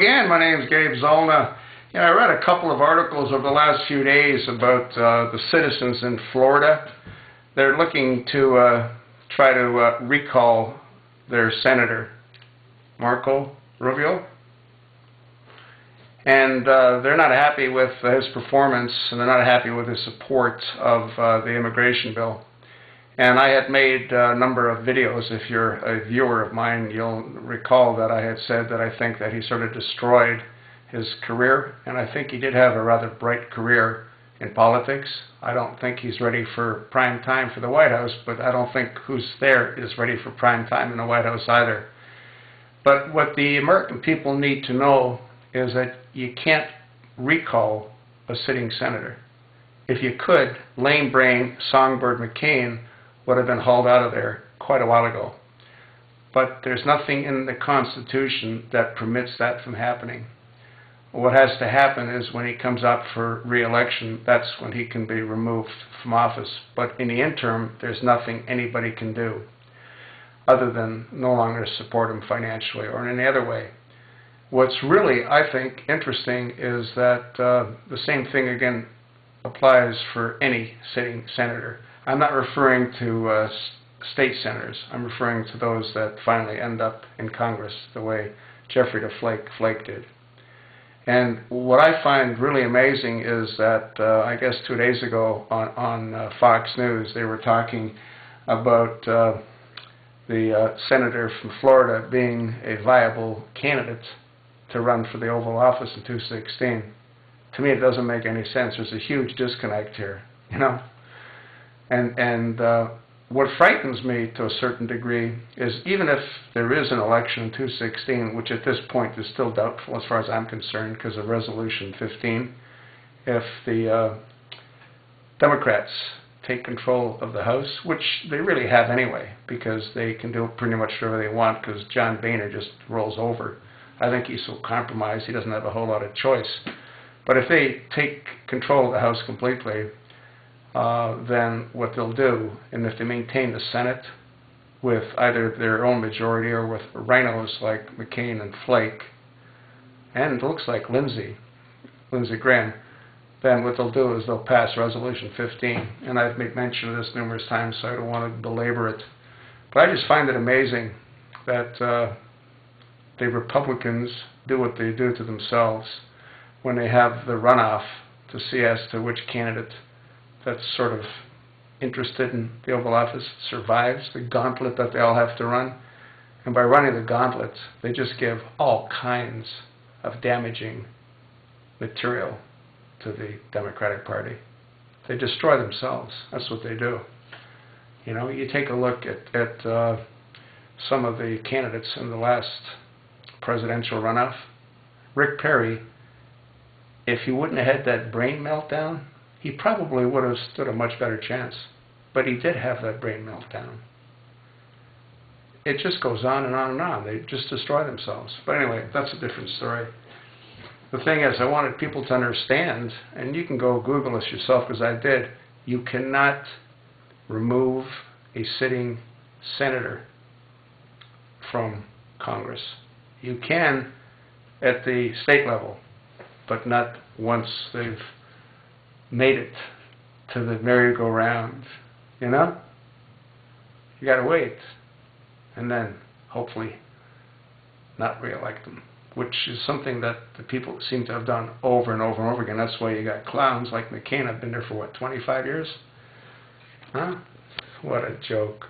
again. My name is Gabe Zollner. I read a couple of articles over the last few days about the citizens in Florida. They're looking to try to recall their senator, Marco Rubio. And they're not happy with his performance, and they're not happy with his support of the immigration bill. And I had made a number of videos. If you're a viewer of mine, you'll recall that I had said that I think that he sort of destroyed his career, and I think he did have a rather bright career in politics. I don't think he's ready for prime time for the White House, but I don't think who's there is ready for prime time in the White House either. But what the American people need to know is that you can't recall a sitting senator. If you could, lame brain songbird McCain would have been hauled out of there quite a while ago. But there's nothing in the Constitution that permits that from happening. What has to happen is when he comes up for re-election, that's when he can be removed from office. But in the interim, there's nothing anybody can do other than no longer support him financially or in any other way. What's really, I think, interesting is that the same thing again applies for any sitting senator. I'm not referring to state senators. I'm referring to those that finally end up in Congress, the way Jeffrey the Flake did. And what I find really amazing is that I guess 2 days ago on Fox News, they were talking about the senator from Florida being a viable candidate to run for the Oval Office in 2016. To me, it doesn't make any sense. There's a huge disconnect here, you know. And what frightens me to a certain degree is even if there is an election in 2016, which at this point is still doubtful as far as I'm concerned because of Resolution 15, if the Democrats take control of the House, which they really have anyway, because they can do pretty much whatever they want because John Boehner just rolls over. I think he's so compromised he doesn't have a whole lot of choice. But if they take control of the House completely, then what they'll do, and if they maintain the Senate with either their own majority or with rhinos like McCain and Flake, and it looks like Lindsey Graham, then what they'll do is they'll pass Resolution 15. And I've made mention of this numerous times, so I don't want to belabor it. But I just find it amazing that the Republicans do what they do to themselves when they have the runoff to see as to which candidate that's sort of interested in the Oval Office survives the gauntlet that they all have to run. And by running the gauntlet, they just give all kinds of damaging material to the Democratic Party. They destroy themselves. That's what they do. You know, you take a look at some of the candidates in the last presidential runoff. Rick Perry, if he wouldn't have had that brain meltdown, he probably would have stood a much better chance. But he did have that brain meltdown. It just goes on and on and on. They just destroy themselves. But anyway, that's a different story. The thing is, I wanted people to understand, and you can go Google this yourself because I did, you cannot remove a sitting senator from Congress. You can at the state level, but not once they've made it to the merry-go-round, you know? You gotta wait, and then hopefully not re-elect them, which is something that the people seem to have done over and over and over again. That's why you got clowns like McCain. I've been there for, what, 25 years? Huh? What a joke.